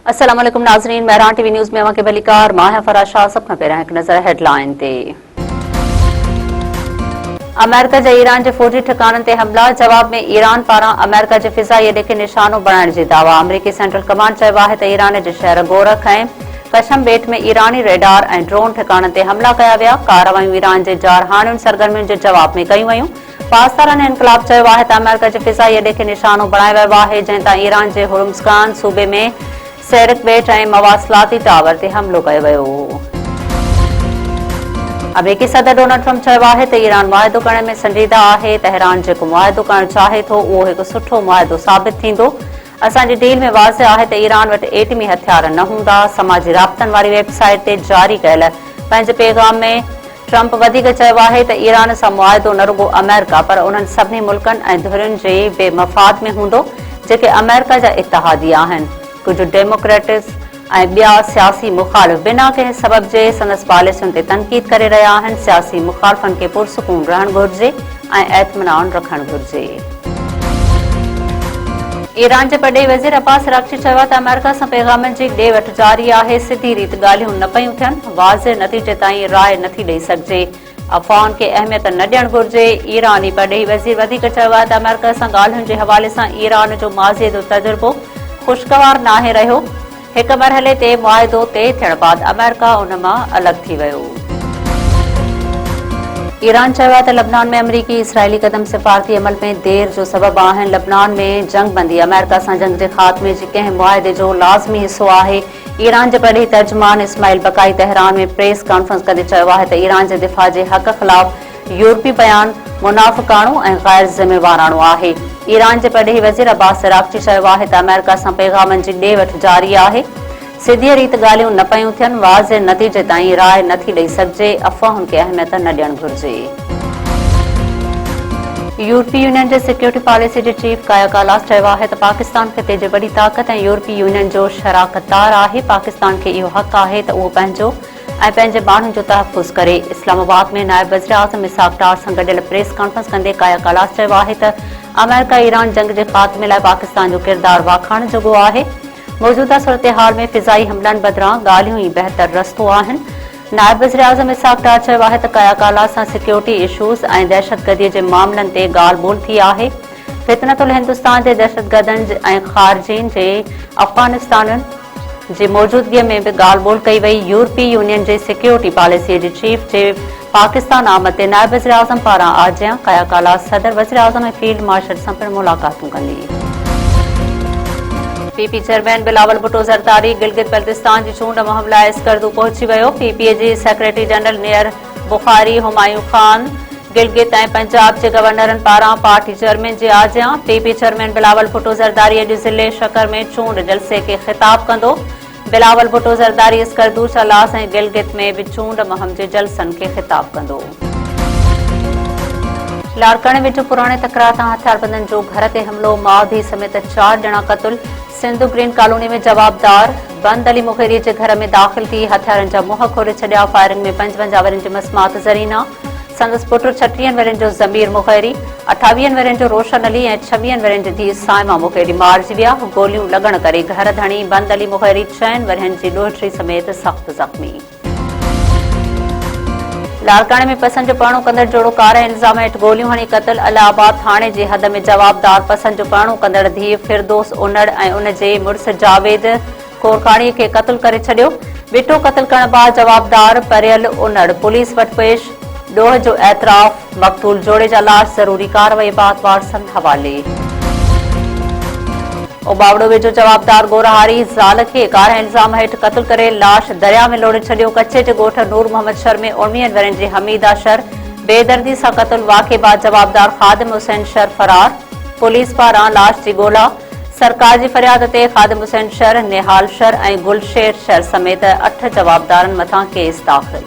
अस्सलाम वालेकुम नाज़रीन, महरान टीवी न्यूज़ में अवांखे भलीकार मां फराज शाह। सब खां पहिरियां हिकु नज़र हेडलाइन ते। अमेरिका जे ईरान जे फौजी ठिकाननि ते हमला, जवाब में ईरान पारां अमेरिका जे फिज़ाई अॾे खे निशानो बणाइण जी दावा। अमरीकी सेंट्रल कमांड चयो आहे त ईरान जे शहर गोरख ऐं कशम बेट में ईरानी रेडार ऐं ड्रोन ठिकाननि ते हमला कया विया। कार्रवायूं ईरान जे जारहाणियुनि सरगर्मियुनि जे जवाब में कयूं वयूं। पाकिस्तान ने इनकलाब चयो आहे त अमेरिका जे फिज़ाई अॾे खे निशानो बणायो वियो आहे, जंहिं तां ईरान जे हुर्मुज़गान सूबे में सैरिक बेट ऐं मवासिलाती टावर ते हमलो कयो वियो। अमेरिकी सदर डोनाल्ड ट्रम्प चयो आहे त ईरान मुआहिदो करण में संजीदा आहे। तहरान जेको मुआहिदो करणु चाहे थो उहो हिकु सुठो मुआहिदो साबित थींदो। असांजी डील में वाज़िह आहे त ईरान वटि एटमी हथियार न हूंदा। समाजी राब्तनि वारी वेबसाइट ते जारी कयल पंहिंजे पैगाम में ट्रम्प वधीक चयो आहे त ईरान सां मुआहिदो न रुगो अमेरिका पर उन्हनि सभिनी मुल्कनि ऐं धुरियुनि जे बेमफ़ाद में हूंदो जेके अमेरिका जा इत्तेहादी आहिनि। कुझु डेमोक्रेट्स ऐं ॿिया सियासी मुखालिफ़ बिना कंहिं सबब जे संदसि पॉलिसियुनि ते तनक़ीद करे रहिया आहिनि। सियासी मुखालिफ़नि खे पुरसुकून रहणु घुरिजे ऐं एतमिनान रखणु घुरिजे। ईरान जे पॾे वज़ीर अब्बास अराग़ची चयो आहे त अमेरिका सां पैगामनि जी ॾे वठि जारी आहे। सिधी रीति ॻाल्हियूं न पयूं थियनि, वाज़िह नतीजे ताईं राय नथी ॾेई सघिजे। अफ़वाहुनि खे अहमियत न ॾियणु घुरिजे। ईरानी पॾेही वज़ीर वधीक चयो आहे त अमेरिका सां ॻाल्हियुनि जे हवाले सां ईरान जो माज़ीअ जो तजुर्बो ख़ुशगवार नाहे रहियो। हिकु मरहले ते मुआहिदो तइ थियण बाद अमेरिका उन मां अलॻि थी वियो। ईरान चयो आहे त लबनान में अमरीकी इसराइली क़दम सिफ़ारती अमल में देर जो सबबु आहिनि। लबनान में जंगबंदी अमेरिका सां जंग जे ख़ात्मे जे कंहिं मुआहिदे जो लाज़मी हिसो आहे। ईरान जे पॾेही तर्जुमान इस्माइल बकाई तहरान में प्रेस कॉन्फ्रेंस कंदे चयो आहे त ईरान जे दिफ़ा जे हक़ ख़िलाफ़ यूरोपी बयान मुनाफ़िक़ाणो ऐं गैर ज़िम्मेवाराणो आहे। ईरान जे पॾेही वज़ीर अब्बास अराग़ची चयो आहे त अमेरिका सां पैगामनि जी ॾे वठि जारी आहे। सिधी रीति ॻाल्हियूं न पयूं थियनि, वाज़िह नतीजे ताईं राय नथी ॾेई सघिजे। अफ़वाहुनि खे अहमियत न ॾियणु घुरिजे। यूरोपी यूनियन जे सिक्योरिटी पॉलिसी जे चीफ काया कालास चयो आहे त पाकिस्तान ख़िते जी वॾी ताक़त ऐं यूरोपी यूनियन जो शराकतदार आहे। पाकिस्तान खे इहो हक़ आहे त उहो पंहिंजो ऐं पंहिंजे माण्हुनि जो तहफ़ुज़ करे। इस्लामाबाद में नायब वज़ीर आज़म इसहाक़ डार सां गॾियल प्रेस कॉन्फ्रेंस कंदे काया कालास चयो आहे त अमेरिका ईरान जंग जे ख़ात्मे लाइ पाकिस्तान जो किरदारु वाखाण जोॻो आहे। मौजूदा सूरतहाल में फिज़ाई हमलनि बदिरां ॻाल्हियूं ई बहितर रस्तो आहिनि। नायब वज़ीर आज़म इसहाक़ डार चयो आहे त काया कालास सां सिक्योरिटी इशूज़ ऐं दहशतगर्दीअ जे मामलनि ते ॻाल्हि ॿोल थी आहे। फितनतुल हिंदुस्तान जे दहशतगर्दनि ऐं ख़ारिजीन जे अफ़गानिस्तान जी मौजूदगीअ में बि ॻाल्हि ॿोल कई वई। यूरोपी यूनियन जे सिक्योरिटी पॉलिसीअ जे चीफ जे पाकिस्तान आमद ते नायब वज़ीर आज़म पारां आजियां काया कालास सदर वज़ीर आज़म ऐं फील्ड मार्शल सां पिणु मुलाक़ातूं कंदी। पीपी चेयरमैन बिलावल भुट्टो ज़रदारी गिलगित बल्तिस्तान जी चूंड मुहिम लाइ स्कर्दू पहुची वियो। पीपीए जी सेक्रेटरी जनरल नियर बुखारी हुमायूं ख़ान गिलगित ऐं पंजाब जे गवर्नरनि पारां पार्टी चेयरमैन जे आजियां। पीपी चेयरमैन बिलावल भुट्टो ज़रदारी अॼु ज़िले शकर में चूंड जलसे खे ख़िताब कंदो। बिलावल भुट्टो ज़रदारी स्कर्दू चलास ऐं गिलगित में बि चूंड मुहिम जे जलसनि खे ख़िताब कंदो। लाड़काणे वेझो पुराणे तकरार तां हथियारबंदनि जो घर ते हमिलो, माउ धीउ समेत 4 ॼणा क़तल। सिंधु ग्रीन कॉलोनी में जवाबदार बंद अली मुखैरी जे घर में दाख़िल थी हथियारनि जा मुंहं खोले छॾिया। फायरिंग में 55 वरनि जी मसमात ज़रीना, संदसि पुटु 36 वरनि जो ज़मीर मुखैरी, 28 वरनि जो रोशन अली ऐं 26 वरनि जी धीउ साइमा मुखैरी मारिजी विया। गोलियूं लॻण करे घर धणी बंद अली मुखैरी 6 वरनि जी ॾोहिटी समेत सख़्त ज़ख़्मी। लाड़काणे में पसंद जो परणो कंदड़ जोड़ो कार इल्ज़ाम हेठि गोलियूं हणी क़तल। इलाहाबाद थाणे जे हद में जवाबदार पसंद जो परणो कंदड़ धीउ फिरदोस उनड़ ऐं उन जे मुड़ुसु जावेद कोरकाणीअ खे क़तल करे छॾियो। बिठो क़तल करण बाद जवाबदार परियल उनड़ पुलिस वटि पेश। ॾोह जो एतराफ़, मक़तूल जोड़े जा लाश ज़रूरी कार्रवाई बाद वारसनि हवाले। उबावड़ो वेझो जवाबदार गोरहारी ज़ाल खे कार इल्ज़ाम हेठि क़तल करे लाश दरिया में लोड़े छॾियो। कच्चे जे ॻोठ नूर मोहम्मद शर में 19 वरनि जी हमीदा शर बेदर्दी सां क़तल। वाक़े बाद जवाबदार ख़ादिम हुसैन शर फरार। पुलिस पारां लाश जी ॻोल्हा। सरकार जी फरियाद ते ख़ादिम हुसैन शर, निहाल शर ऐं गुलशेर शर समेत 8 जवाबदारनि मथां केस दाख़िल।